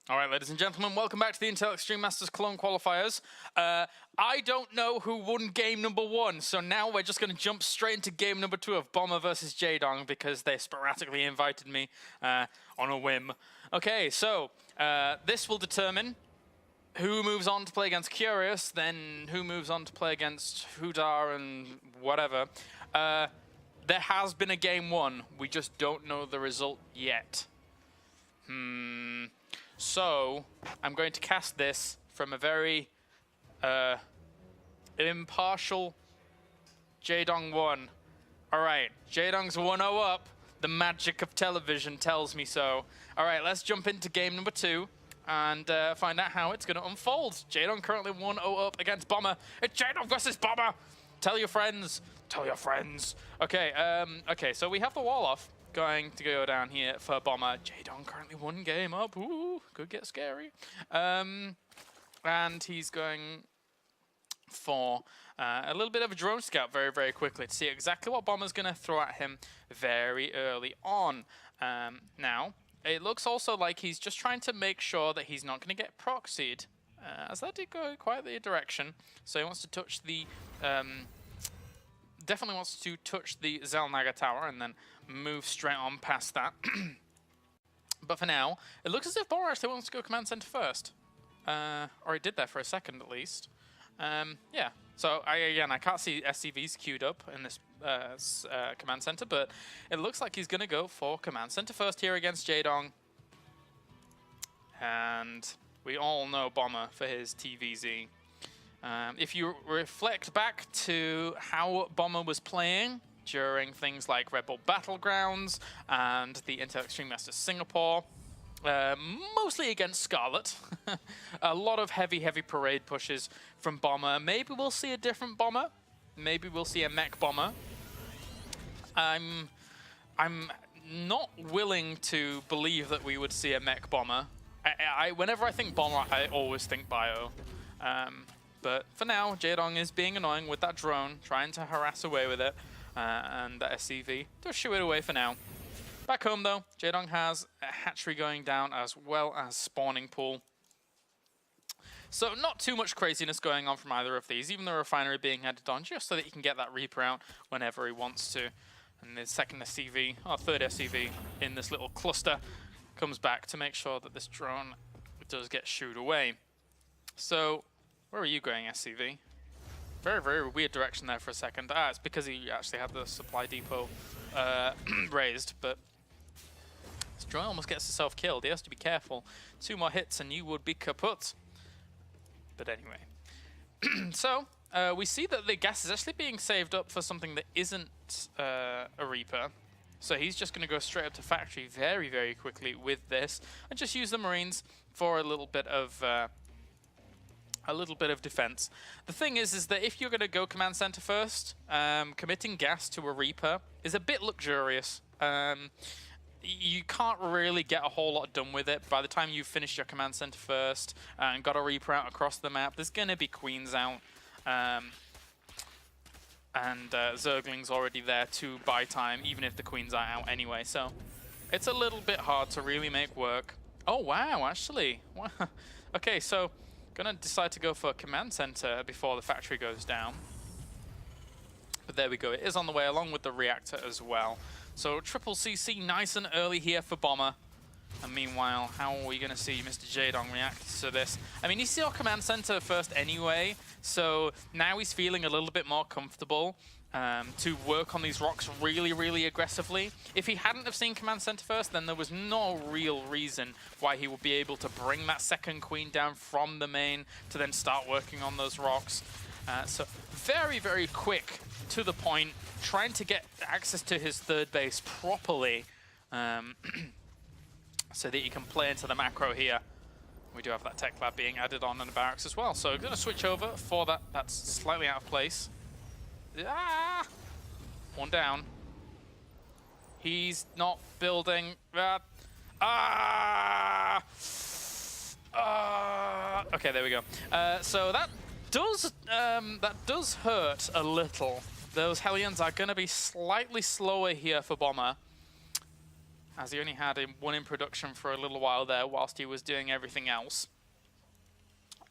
All right, ladies and gentlemen, welcome back to the Intel Extreme Masters Cologne qualifiers. I don't know who won game number 1, so now we're just going to jump straight into game number 2 of Bomber versus Jaedong because they sporadically invited me on a whim. Okay, so this will determine who moves on to play against Curious, then who moves on to play against Hudar and whatever. There has been a game 1, we just don't know the result yet. So, I'm going to cast this from a very impartial Jaedong 1. Alright, Jaedong's 1-0 up. The magic of television tells me so. Alright, let's jump into game number 2 and find out how it's going to unfold. Jaedong currently 1-0 up against Bomber. It's Jaedong versus Bomber! Tell your friends. Tell your friends. Okay, okay, so we have the wall off. Going to go down here for Bomber. Jaedong currently 1 game up. Ooh, could get scary. And he's going for a little bit of a drone scout very, very quickly to see exactly what Bomber's going to throw at him very early on. Now, it looks also like he's just trying to make sure that he's not going to get proxied, as that did go quite the direction. So he wants to touch the... definitely wants to touch the Zelnaga tower and then move straight on past that. But for now, it looks as if Bomber actually wants to go command center first. Or it did there for a second at least. Yeah, so again, I can't see SCVs queued up in this command center, but it looks like he's going to go for command center first here against Jaedong. And we all know Bomber for his TVZ. If you reflect back to how Bomber was playing during things like Red Bull Battlegrounds and the Intel Extreme Masters Singapore, mostly against Scarlet, a lot of heavy parade pushes from Bomber. Maybe we'll see a different Bomber. Maybe we'll see a mech Bomber. I'm not willing to believe that we would see a mech Bomber. Whenever I think Bomber, I always think Bio. But for now, Jaedong is being annoying with that drone, trying to harass away with it, and that SCV does shoo it away for now. Back home though, Jaedong has a hatchery going down as well as spawning pool. So not too much craziness going on from either of these, even the refinery being added on just so that he can get that Reaper out whenever he wants to. And the second SCV, or third SCV in this little cluster comes back to make sure that this drone does get shooed away. So, where are you going, SCV? Very, very weird direction there for a second. Ah, it's because he actually had the supply depot raised, but this drone almost gets himself killed. He has to be careful. 2 more hits and you would be kaput. But anyway. So, we see that the gas is actually being saved up for something that isn't a Reaper. So he's just going to go straight up to factory very, very quickly with this and just use the Marines for a little bit of defense. The thing is that if you're going to go command center first, committing gas to a Reaper is a bit luxurious. You can't really get a whole lot done with it. By the time you've finished your command center first and got a Reaper out across the map, there's going to be Queens out. And Zergling's already there to buy time, even if the Queens are out anyway. So it's a little bit hard to really make work. Oh, wow, actually. Okay, so gonna decide to go for a command center before the factory goes down. But there we go, it is on the way along with the reactor as well. So triple CC nice and early here for Bomber. And meanwhile, how are we gonna see Mr. Jaedong react to this? I mean, he's still command center first anyway, so now he's feeling a little bit more comfortable to work on these rocks really, really aggressively. If he hadn't have seen command center first, then there was no real reason why he would be able to bring that second queen down from the main to then start working on those rocks. So very, very quick to the point, trying to get access to his third base properly so that he can play into the macro here. We do have that tech lab being added on in the barracks as well. So I'm going to switch over for that. That's slightly out of place. Ah! 1 down. He's not building that. Okay, there we go. So that does hurt a little. Those Hellions are going to be slightly slower here for Bomber. as he only had one in production for a little while there whilst he was doing everything else.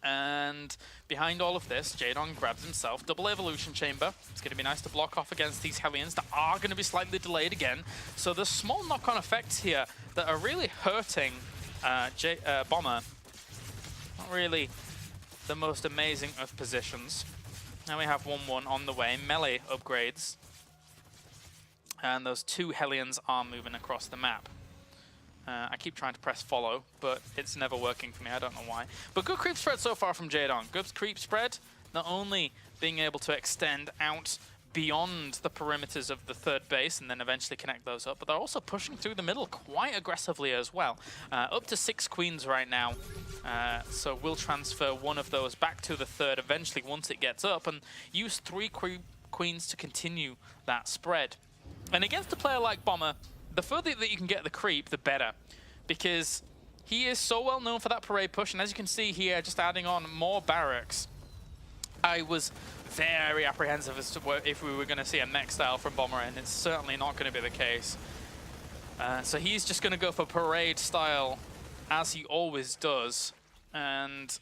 And behind all of this, Jaedong grabs himself double evolution chamber. It's going to be nice to block off against these Hellions that are going to be slightly delayed again. So there's small knock-on effects here that are really hurting Bomber. Not really the most amazing of positions. Now we have 1-1 on the way, melee upgrades. And those 2 Hellions are moving across the map. I keep trying to press follow, but it's never working for me. I don't know why. But good creep spread so far from Jaedong. Good creep spread, not only being able to extend out beyond the perimeters of the third base and then eventually connect those up, but they're also pushing through the middle quite aggressively as well. Up to 6 queens right now. So we'll transfer one of those back to the third eventually once it gets up and use 3 queens to continue that spread. And against a player like Bomber, the further that you can get the creep, the better. Because he is so well known for that parade push, and as you can see here, just adding on more barracks. I was very apprehensive as to if we were going to see a mech style from Bomber, and it's certainly not going to be the case. So he's just going to go for parade style, as he always does. And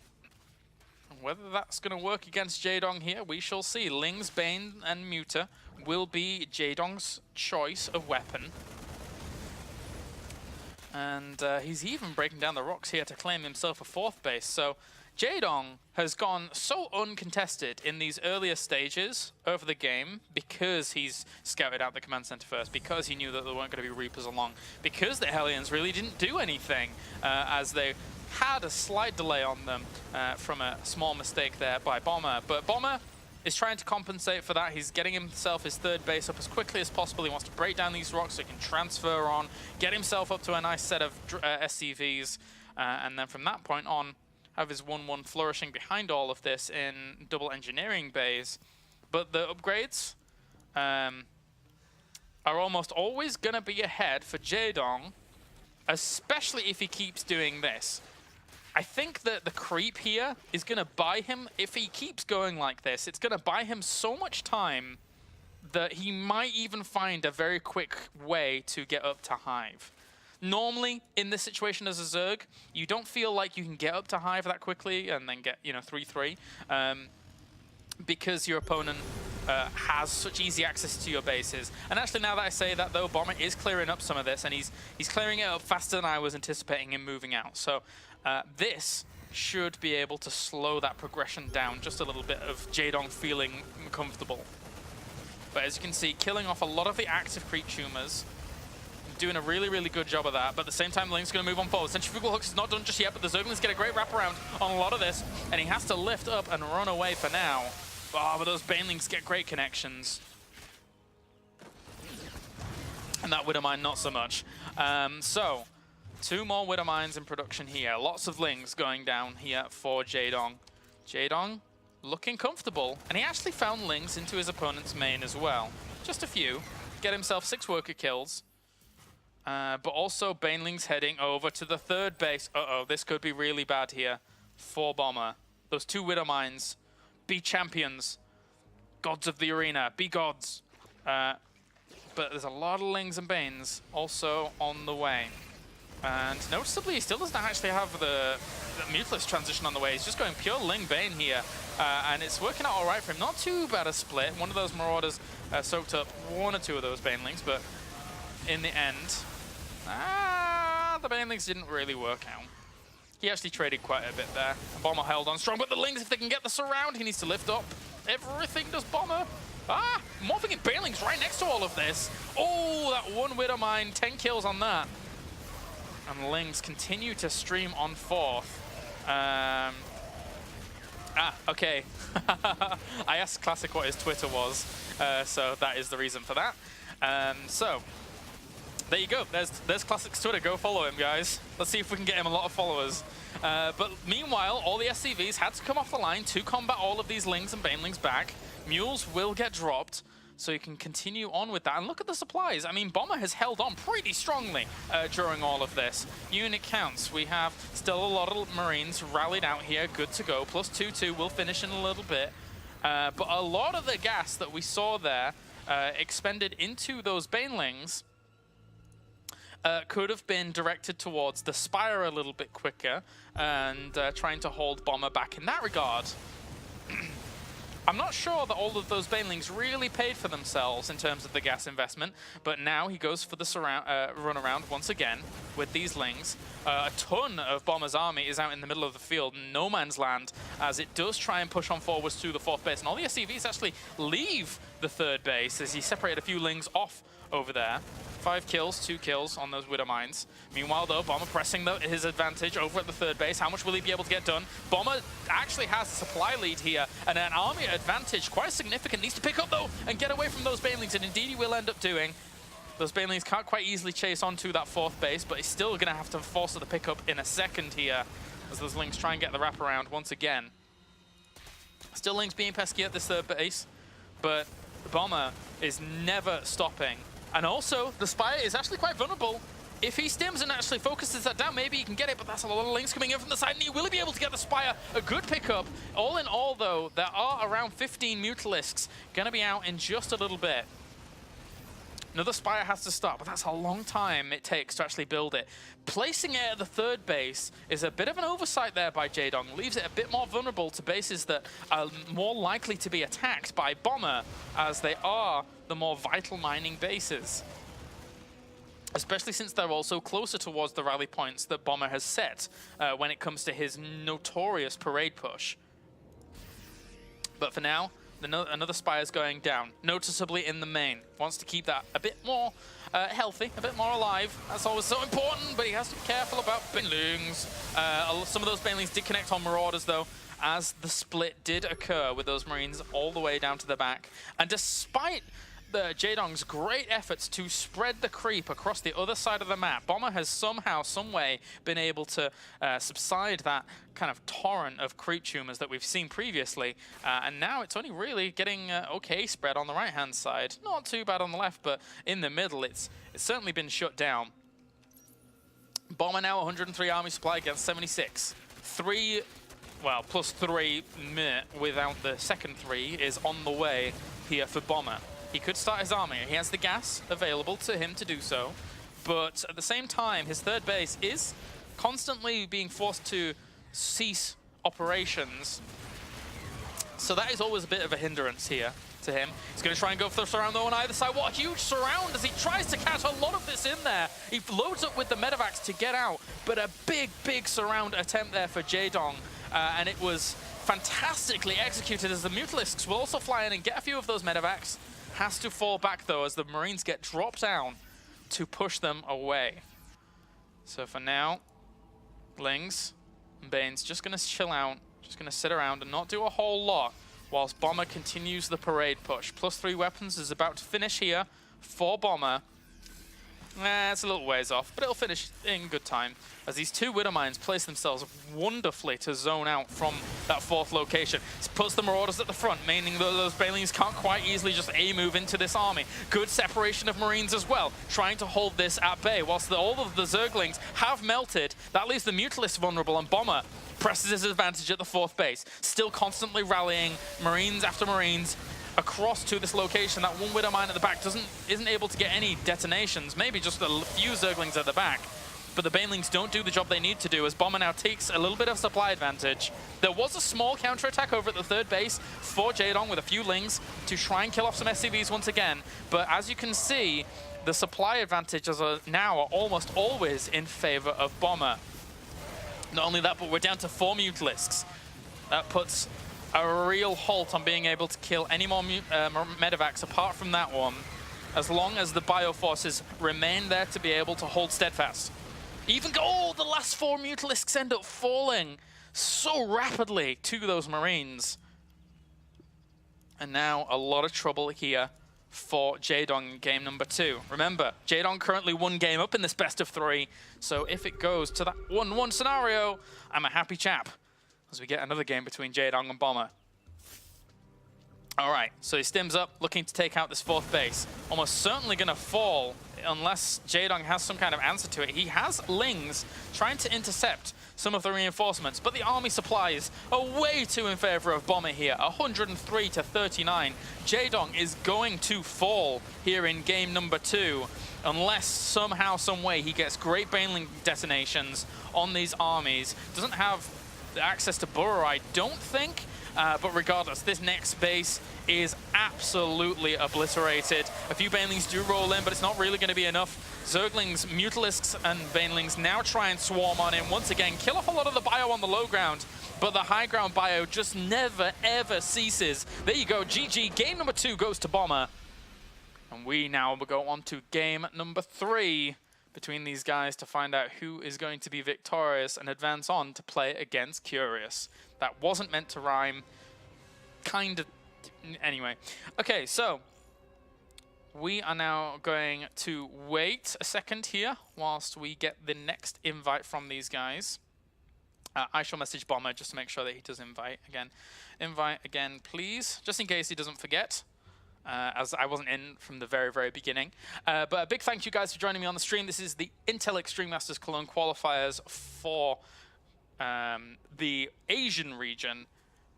whether that's going to work against Jaedong here, we shall see. Ling's Bane and Muta will be Jaedong's choice of weapon. And he's even breaking down the rocks here to claim himself a 4th base. So Jaedong has gone so uncontested in these earlier stages of the game because he's scouted out the command center first, because he knew that there weren't going to be Reapers along, because the Hellions really didn't do anything as they had a slight delay on them from a small mistake there by Bomber. But Bomber is trying to compensate for that. He's getting himself his 3rd base up as quickly as possible. He wants to break down these rocks so he can transfer on, get himself up to a nice set of SCVs, and then from that point on, have his 1-1 flourishing behind all of this in double engineering bays. But the upgrades are almost always going to be ahead for Jaedong, especially if he keeps doing this. I think that the creep here is going to buy him, if he keeps going like this, it's going to buy him so much time that he might even find a very quick way to get up to Hive. Normally, in this situation as a Zerg, you don't feel like you can get up to Hive that quickly and then get, 3-3, because your opponent has such easy access to your bases. And actually, now that I say that, though, Bomber is clearing up some of this, and he's clearing it up faster than I was anticipating him moving out. So this should be able to slow that progression down just a little bit of Jaedong feeling comfortable. But as you can see, killing off a lot of the active creep tumors, doing a really, really good job of that. But at the same time, Link's going to move on forward. Centrifugal Hooks is not done just yet, but the Zerglings get a great wraparound on a lot of this, and he has to lift up and run away for now. Oh, but those Banelings get great connections. And that Widowmine, not so much. So, 2 more Widowmines in production here. Lots of Lings going down here for Jaedong. Jaedong looking comfortable, and he actually found Lings into his opponent's main as well. Just a few. Get himself 6 worker kills. But also Banelings heading over to the 3rd base. Uh-oh, this could be really bad here for Bomber. Those 2 Widowmines. Be champions. Gods of the arena. Be gods. But there's a lot of Lings and Banes also on the way. And noticeably, he still doesn't actually have the Mutalist transition on the way. He's just going pure Ling Bane here. And it's working out all right for him. Not too bad a split. One of those Marauders soaked up 1 or 2 of those Banelings. But in the end, the Banelings didn't really work out. He actually traded quite a bit there. Bomber held on strong, but the Lings, if they can get the surround, he needs to lift up. Everything does Bomber. Morphing in Banelings right next to all of this. Oh, that 1 Widowmine, 10 kills on that. And Lings continue to stream on 4th. Okay. I asked Classic what his Twitter was, so that is the reason for that. So, there you go. There's Classic's Twitter. Go follow him, guys. Let's see if we can get him a lot of followers. But meanwhile, all the SCVs had to come off the line to combat all of these Lings and Banelings back. Mules will get dropped, so you can continue on with that. And look at the supplies. I mean, Bomber has held on pretty strongly during all of this. Unit counts. We have still a lot of Marines rallied out here, good to go. Plus 2-2 will finish in a little bit. But a lot of the gas that we saw there expended into those Banelings could have been directed towards the Spire a little bit quicker and trying to hold Bomber back in that regard. I'm not sure that all of those Banelings really paid for themselves in terms of the gas investment, but now he goes for the run around once again with these Lings. A ton of Bomber's army is out in the middle of the field, no man's land, as it does try and push on forwards to the 4th base. And all the SCVs actually leave the 3rd base as he separated a few Lings off over there. 5 kills, 2 kills on those Widow Mines. Meanwhile, though, Bomber pressing his advantage over at the 3rd base. How much will he be able to get done? Bomber actually has a supply lead here and an army advantage, quite significant. Needs to pick up, though, and get away from those Banelings, and indeed he will end up doing. Those Banelings can't quite easily chase onto that 4th base, but he's still going to have to force the pickup in a second here as those Lings try and get the wraparound once again. Still Lings being pesky at this 3rd base, but the Bomber is never stopping. And also, the Spire is actually quite vulnerable. If he stims and actually focuses that down, maybe he can get it, but that's a lot of Lings coming in from the side, and will he be able to get the Spire? A good pickup. All in all, though, there are around 15 Mutalisks going to be out in just a little bit. Another Spire has to start, but that's a long time it takes to actually build it. Placing it at the 3rd base is a bit of an oversight there by Jaedong. Leaves it a bit more vulnerable to bases that are more likely to be attacked by Bomber, as they are the more vital mining bases. Especially since they're also closer towards the rally points that Bomber has set when it comes to his notorious parade push. But for now, another Spire's going down, noticeably in the main. Wants to keep that a bit more healthy, a bit more alive. That's always so important, but he has to be careful about Banelings. Some of those Banelings did connect on Marauders, though, as the split did occur with those Marines all the way down to the back. And despite Jaedong's great efforts to spread the creep across the other side of the map, Bomber has somehow, some way, been able to subside that kind of torrent of creep tumors that we've seen previously. And now it's only really getting okay spread on the right-hand side. Not too bad on the left, but in the middle, it's certainly been shut down. Bomber now 103 army supply against 76. Plus 3 without the second 3 is on the way here for Bomber. He could start his army. He has the gas available to him to do so, but at the same time, his 3rd base is constantly being forced to cease operations. So that is always a bit of a hindrance here to him. He's going to try and go for the surround, though, on either side. What a huge surround as he tries to catch a lot of this in there. He loads up with the medevacs to get out, but a big, big surround attempt there for Jaedong, and it was fantastically executed as the Mutalisks will also fly in and get a few of those medevacs. Has to fall back, though, as the Marines get dropped down to push them away. So for now, Lings and Bane's just going to chill out, just going to sit around and not do a whole lot, whilst Bomber continues the parade push. +3 weapons is about to finish here for Bomber. It's a little ways off, but it'll finish in good time, as these 2 Widow Mines place themselves wonderfully to zone out from that 4th location. It puts the Marauders at the front, meaning that those Banelings can't quite easily just A-move into this army. Good separation of Marines as well, trying to hold this at bay, whilst all of the Zerglings have melted. That leaves the Mutalists vulnerable, and Bomber presses his advantage at the 4th base, still constantly rallying Marines after Marines across to this location. That one Widow Mine at the back isn't able to get any detonations, maybe just a few Zerglings at the back. But the Banelings don't do the job they need to do, as Bomber now takes a little bit of supply advantage. There was a small counterattack over at the 3rd base for Jaedong with a few Lings to try and kill off some SCVs once again. But as you can see, the supply advantages now are almost always in favor of Bomber. Not only that, but we're down to 4 Mutalisks. That puts a real halt on being able to kill any more medevacs apart from that one, as long as the bioforces remain there to be able to hold steadfast. The last 4 Mutalisks end up falling so rapidly to those Marines. And now a lot of trouble here for Jaedong in game number 2. Remember, Jaedong currently 1 game up in this best of 3, so if it goes to that 1-1 scenario, I'm a happy chap, as we get another game between Jaedong and Bomber. All right, so he stims up, looking to take out this 4th base. Almost certainly going to fall unless Jaedong has some kind of answer to it. He has Lings trying to intercept some of the reinforcements, but the army supplies are way too in favor of Bomber here. 103 to 39. Jaedong is going to fall here in game number 2. unless somehow, some way he gets great Baneling detonations on these armies. Doesn't have access to Burrow, I don't think, but regardless, this next base is absolutely obliterated. A few Banelings do roll in, but it's not really going to be enough. Zerglings, Mutalisks, and Banelings now try and swarm on in. Once again, kill off a lot of the bio on the low ground, but the high ground bio just never, ever ceases. There you go, GG. Game number 2 goes to Bomber. And we now will go on to game number 3 between these guys to find out who is going to be victorious and advance on to play against Curious. That wasn't meant to rhyme. Kind of. Anyway. Okay, so we are now going to wait a second here whilst we get the next invite from these guys. I shall message Bomber just to make sure that he does invite again. Invite again, please, just in case he doesn't forget. As I wasn't in from the very, very beginning. But a big thank you guys for joining me on the stream. This is the Intel Extreme Masters Cologne qualifiers for the Asian region.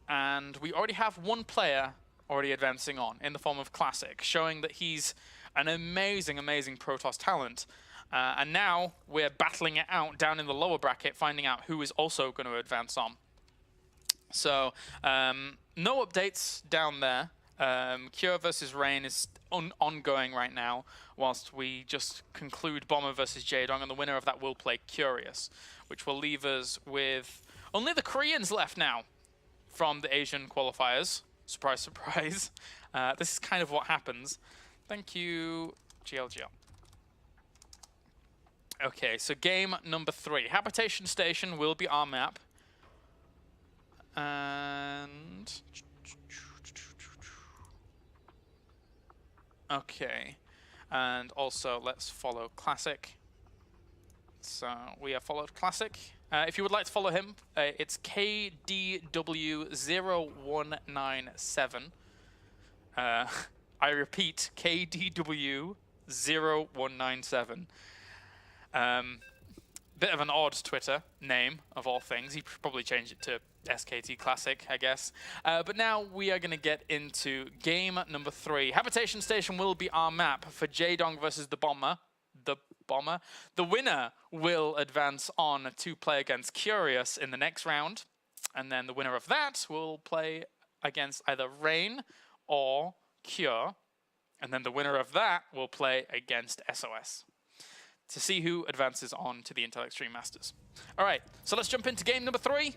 And we already have one player already advancing on in the form of Classic, showing that he's an amazing, amazing Protoss talent. And now we're battling it out down in the lower bracket, finding out who is also going to advance on. So, no updates down there. Cure versus Rain is ongoing right now, whilst we just conclude Bomber versus Jaedong, and the winner of that will play Curious, which will leave us with only the Koreans left now from the Asian qualifiers. Surprise, surprise. This is kind of what happens. Thank you, GLGL. Okay, so game number 3. Habitation Station will be our map. And okay, and also let's follow Classic. So we have followed Classic. If you would like to follow him, it's KDW0197. I repeat, KDW0197. Bit of an odd Twitter name, of all things. He probably changed it to SKT Classic, I guess. But now we are going to get into game number 3. Habitation Station will be our map for Jaedong versus the Bomber. The winner will advance on to play against Curious in the next round. And then the winner of that will play against either Rain or Cure. And then the winner of that will play against SOS to see who advances on to the Intel Extreme Masters. All right, so let's jump into game number 3.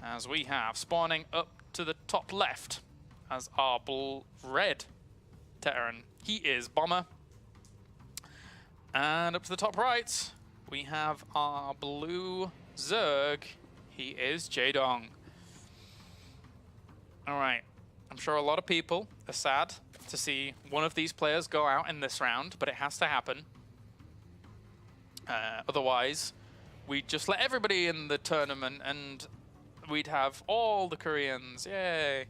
As we have spawning up to the top left as our red Terran. He is Bomber. And up to the top right, we have our blue Zerg. He is Jaedong. All right, I'm sure a lot of people are sad to see one of these players go out in this round, but it has to happen. Otherwise, we'd just let everybody in the tournament and we'd have all the Koreans. Yay!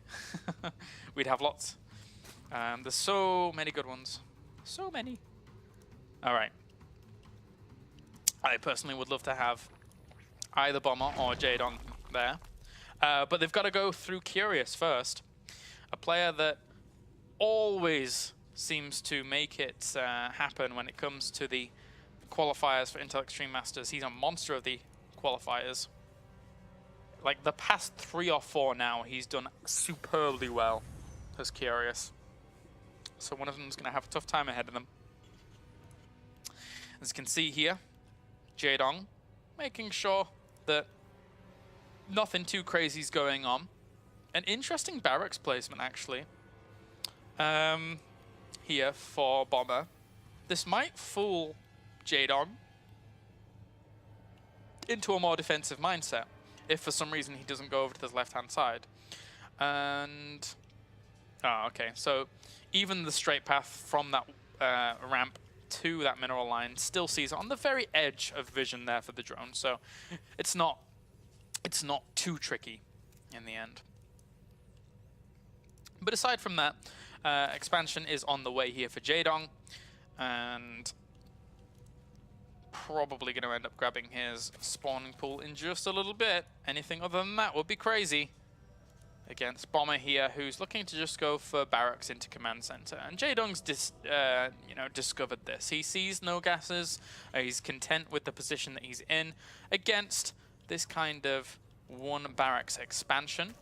We'd have lots. There's so many good ones. So many. All right. I personally would love to have either Bomber or Jaedong there. But they've got to go through Curious first. A player that always seems to make it happen when it comes to the qualifiers for Intel Extreme Masters. He's a monster of the qualifiers. Like the past 3 or 4 now, he's done superbly well as Curious. So one of them's going to have a tough time ahead of them. As you can see here, Jaedong making sure that nothing too crazy is going on. An interesting barracks placement, actually, here for Bomber. This might fool Jaedong into a more defensive mindset if for some reason he doesn't go over to the left-hand side. And okay, so even the straight path from that ramp to that mineral line still sees it on the very edge of vision there for the drone, so it's not too tricky in the end. But aside from that, expansion is on the way here for Jaedong, and probably going to end up grabbing his spawning pool in just a little bit. Anything other than that would be crazy. against Bomber here, who's looking to just go for barracks into command center. And Jaedong's discovered this. He sees no gases. He's content with the position that he's in against this kind of one barracks expansion.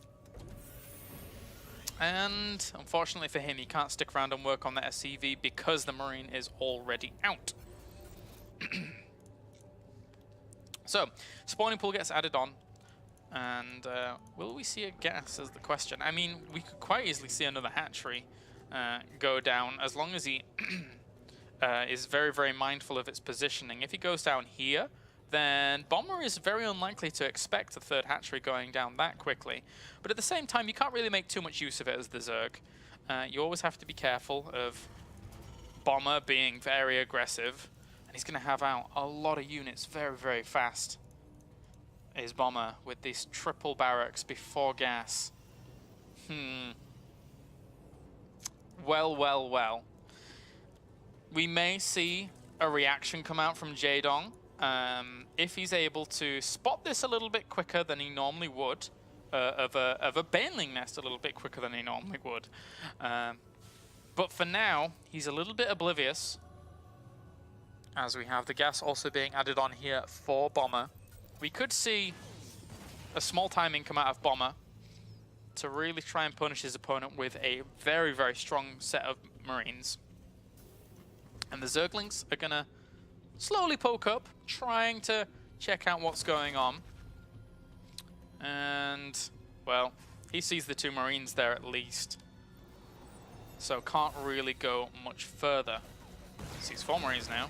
And unfortunately for him, he can't stick around and work on the SCV because the Marine is already out. So, spawning pool gets added on. And will we see a gas is the question. I mean, we could quite easily see another hatchery go down as long as he is very, very mindful of its positioning. If he goes down here, then Bomber is very unlikely to expect a third hatchery going down that quickly. But at the same time, you can't really make too much use of it as the Zerg. You always have to be careful of Bomber being very aggressive. And he's going to have out a lot of units very, very fast. Is Bomber with these triple barracks before gas. Well. We may see a reaction come out from Jaedong. If he's able to spot this a little bit quicker than he normally would, of a baneling nest a little bit quicker than he normally would. But for now, he's a little bit oblivious, as we have the gas also being added on here for Bomber. We could see a small timing come out of Bomber to really try and punish his opponent with a very, very strong set of Marines. And the Zerglings are going to slowly poke up, trying to check out what's going on. And, well, he sees the two Marines there at least. So can't really go much further. Sees 4 Marines now.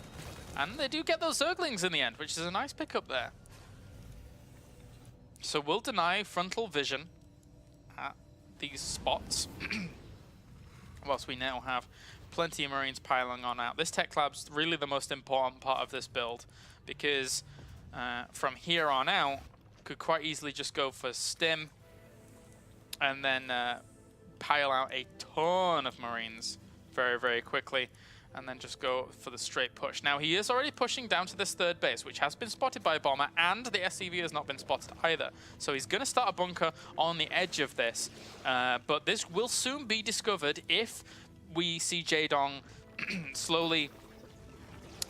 And they do get those Zerglings in the end, which is a nice pickup there. So we'll deny frontal vision at these spots. Whilst we now have plenty of Marines piling on out. This tech lab's really the most important part of this build, because from here on out, could quite easily just go for stim and then pile out a ton of Marines very, very quickly, and then just go for the straight push. Now, he is already pushing down to this third base, which has been spotted by Bomber, and the SCV has not been spotted either. So he's going to start a bunker on the edge of this, but this will soon be discovered if we see Jaedong slowly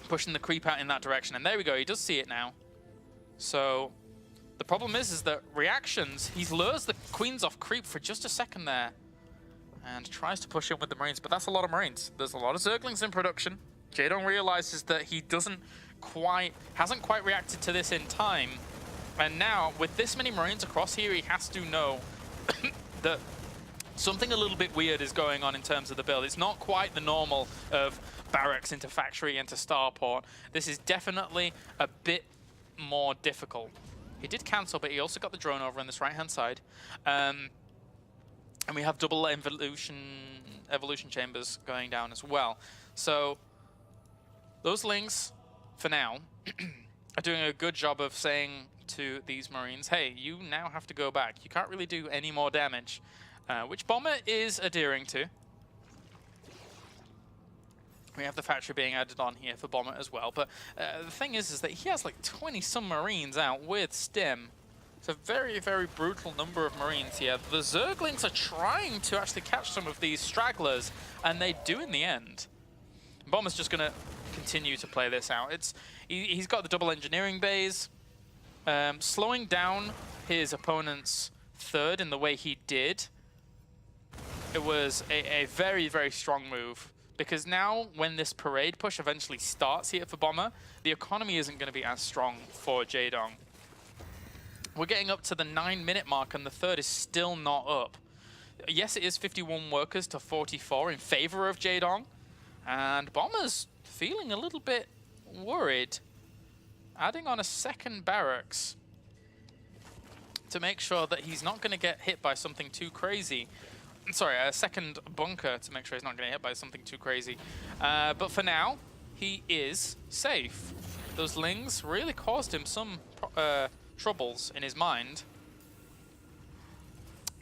pushing the creep out in that direction. And there we go, he does see it now. So the problem is that reactions, he lures the Queens off creep for just a second there, and tries to push in with the Marines, but that's a lot of Marines. There's a lot of Zerglings in production. Jaedong realizes that he hasn't quite reacted to this in time. And now, with this many Marines across here, he has to know that something a little bit weird is going on in terms of the build. It's not quite the normal of barracks into factory into starport. This is definitely a bit more difficult. He did cancel, but he also got the drone over on this right-hand side. And we have double evolution chambers going down as well. So those Lings, for now, are doing a good job of saying to these Marines, hey, you now have to go back. You can't really do any more damage, which Bomber is adhering to. We have the factory being added on here for Bomber as well. But the thing is that he has like 20-some Marines out with stim. It's a very, very brutal number of Marines here. The Zerglings are trying to actually catch some of these stragglers, and they do in the end. Bomber's just going to continue to play this out. He's got the double engineering bays, slowing down his opponent's third in the way he did. It was a very, very strong move, because now when this parade push eventually starts here for Bomber, the economy isn't going to be as strong for Jaedong. We're getting up to the 9-minute mark, and the third is still not up. Yes, it is 51 workers to 44 in favor of Jaedong, and Bomber's feeling a little bit worried, adding on a second barracks to make sure that he's not going to get hit by something too crazy. Sorry, a second bunker to make sure he's not going to get hit by something too crazy. But for now, he is safe. Those Lings really caused him some troubles in his mind.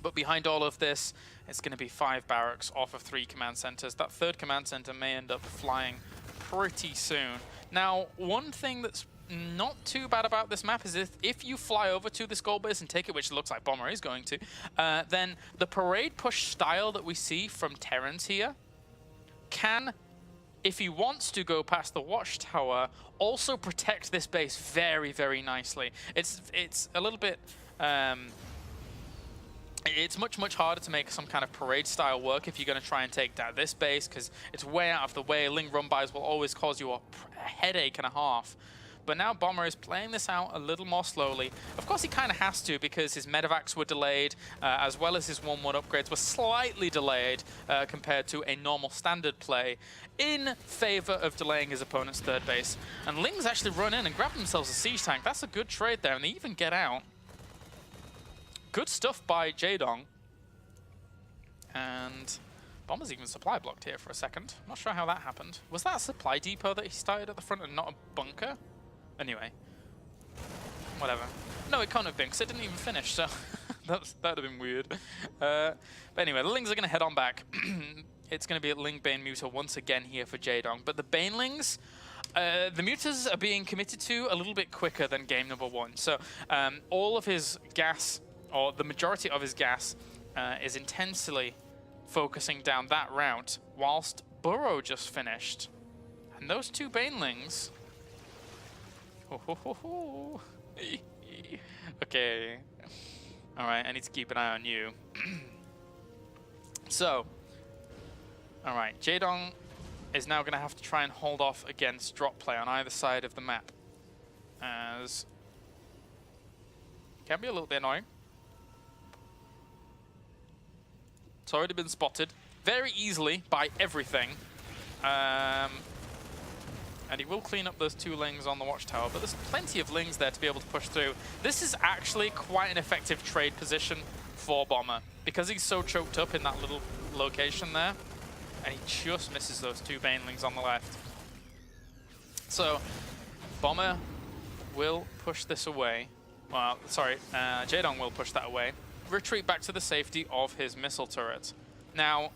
But behind all of this, it's going to be 5 barracks off of 3 command centers. That third command center may end up flying pretty soon. Now, one thing that's not too bad about this map is if you fly over to this gold base and take it, which looks like Bomber is going to, then the parade push style that we see from Terrans here can, if he wants to go past the watchtower, also protect this base very, very nicely. It's a little bit... it's much harder to make some kind of parade style work if you're going to try and take down this base, because it's way out of the way. Ling run-bys will always cause you a headache and a half. But now Bomber is playing this out a little more slowly. Of course, he kind of has to, because his medevacs were delayed, as well as his 1-1 upgrades were slightly delayed compared to a normal standard play, in favor of delaying his opponent's third base. And Ling's actually run in and grabbed themselves a siege tank. That's a good trade there, and they even get out. Good stuff by Jaedong. And Bomber's even supply blocked here for a second. Not sure how that happened. Was that a supply depot that he started at the front and not a bunker? Anyway. Whatever. No, it can't have been, because it didn't even finish, so that would have been weird. But anyway, the Lings are going to head on back. It's going to be a Ling Bane Muta once again here for Jaedong. But the Banelings, the Mutas are being committed to a little bit quicker than game number 1. So all of his gas, or the majority of his gas, is intensely focusing down that route, whilst Burrow just finished. And those two Banelings... Okay. Alright, I need to keep an eye on you. So, alright, Jaedong is now going to have to try and hold off against drop play on either side of the map. As... can be a little bit annoying. It's already been spotted very easily by everything. And he will clean up those 2 Lings on the watchtower, but there's plenty of Lings there to be able to push through. This is actually quite an effective trade position for Bomber, because he's so choked up in that little location there, and he just misses those 2 Banelings on the left. So, Bomber will push this away. Well, sorry, Jaedong will push that away. Retreat back to the safety of his missile turret. Now,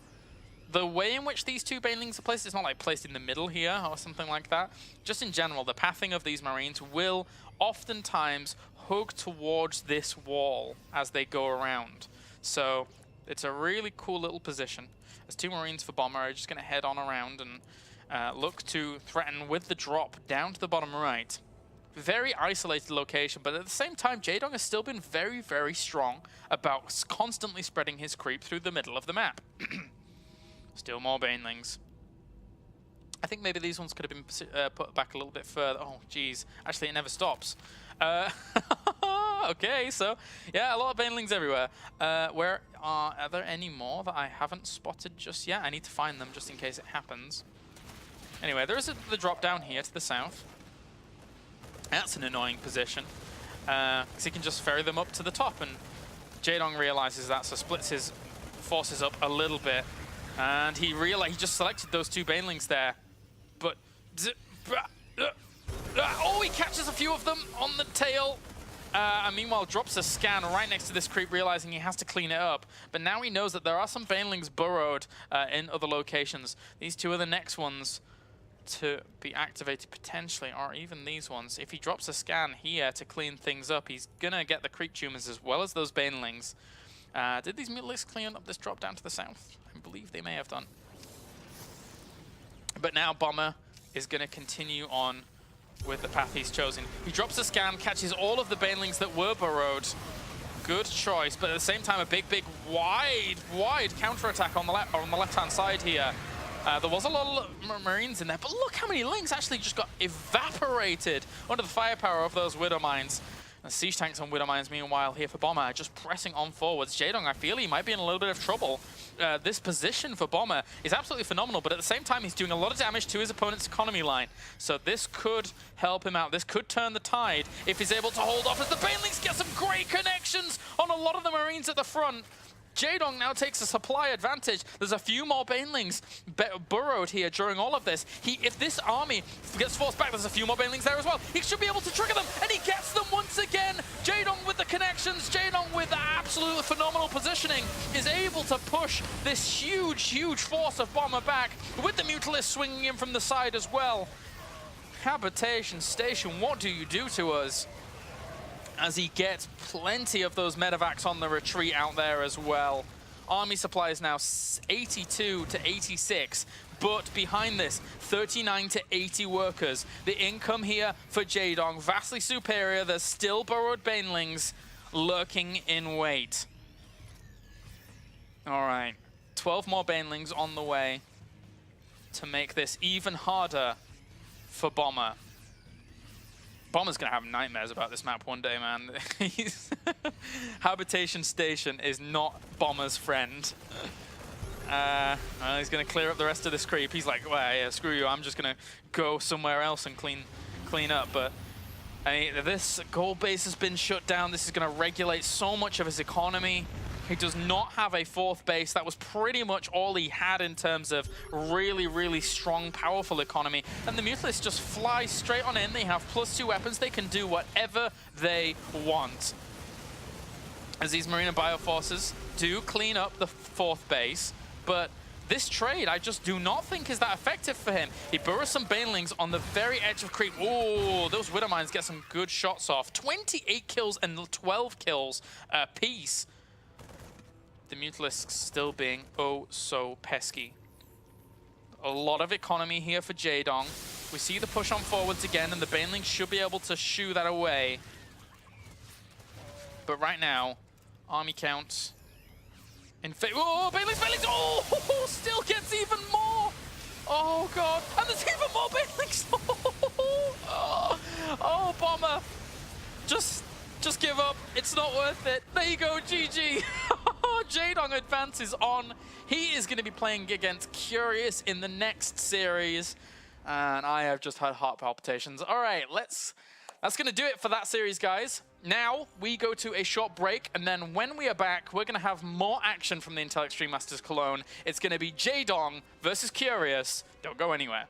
the way in which these 2 Banelings are placed, it's not like placed in the middle here or something like that. Just in general, the pathing of these Marines will oftentimes hug towards this wall as they go around. So it's a really cool little position. As 2 Marines for Bomber are just going to head on around and look to threaten with the drop down to the bottom right. Very isolated location, but at the same time, Jaedong has still been very, very strong about constantly spreading his creep through the middle of the map. Still more Banelings. I think maybe these ones could have been put back a little bit further. Oh, geez. Actually, it never stops. Okay, so, yeah, a lot of Banelings everywhere. Where are there any more that I haven't spotted just yet? I need to find them just in case it happens. Anyway, there is the drop down here to the south. That's an annoying position, because he can just ferry them up to the top, and Jaedong realizes that, so splits his forces up a little bit. And he just selected those 2 Banelings there. But... oh, he catches a few of them on the tail. And meanwhile, drops a scan right next to this creep, realizing he has to clean it up. But now he knows that there are some Banelings burrowed in other locations. These 2 are the next ones to be activated potentially, or even these ones. If he drops a scan here to clean things up, he's going to get the creep tumors as well as those Banelings. Did these Mutalisks clean up this drop down to the south? I believe they may have done. But now Bomber is going to continue on with the path he's chosen. He drops a scan, catches all of the Banelings that were burrowed. Good choice, but at the same time, a big, wide counterattack on the left-hand side here. There was a lot of Marines in there, but look how many Lings actually just got evaporated under the firepower of those Widow Mines. And siege tanks on Widow Mines, meanwhile, here for Bomber, just pressing on forwards. Jaedong, I feel he might be in a little bit of trouble. This position for Bomber is absolutely phenomenal, but at the same time, he's doing a lot of damage to his opponent's economy line. So this could help him out. This could turn the tide if he's able to hold off, as the Banelings get some great connections on a lot of the Marines at the front. Jaedong now takes a supply advantage. There's a few more Banelings burrowed here during all of this. If this army gets forced back, there's a few more Banelings there as well. He should be able to trigger them, and he gets them once again. Jaedong with the connections, Jaedong with the absolute phenomenal positioning, is able to push this huge force of Bomber back, with the Mutalisks swinging in from the side as well. Habitation Station, what do you do to us? As he gets plenty of those medevacs on the retreat out there as well. Army supply is now 82 to 86, but behind this, 39 to 80 workers. The income here for Jaedong, vastly superior. There's still burrowed banelings lurking in wait. All right, 12 more banelings on the way to make this even harder for Bomber. Bomber's gonna have nightmares about this map one day, man. Habitation Station is not Bomber's friend. Well, he's gonna clear up the rest of this creep. He's like, well, yeah, screw you, I'm just gonna go somewhere else and clean up. But I mean, this gold base has been shut down. This is gonna regulate so much of his economy. He does not have a fourth base. That was pretty much all he had in terms of really, really strong, powerful economy. And the Mutalisks just fly straight on in. They have +2 weapons. They can do whatever they want. As these Marine and Bioforces do clean up the fourth base, but this trade, I just do not think is that effective for him. He burrows some banelings on the very edge of creep. Oh, those Widow Mines get some good shots off. 28 kills and 12 kills apiece. The Mutalisks still being oh so pesky. A lot of economy here for Jaedong. We see the push on forwards again, and the banelings should be able to shoo that away. But right now, army count in favor. Oh, banelings! Oh, still gets even more! Oh god, and there's even more banelings! Oh, Bomber! Just give up. It's not worth it. There you go, GG. Jaedong advances on. He is going to be playing against Curious in the next series. And I have just had heart palpitations. All right, that's going to do it for that series, guys. Now we go to a short break, and then when we are back, we're going to have more action from the Intel Extreme Masters Cologne. It's going to be Jaedong versus Curious. Don't go anywhere.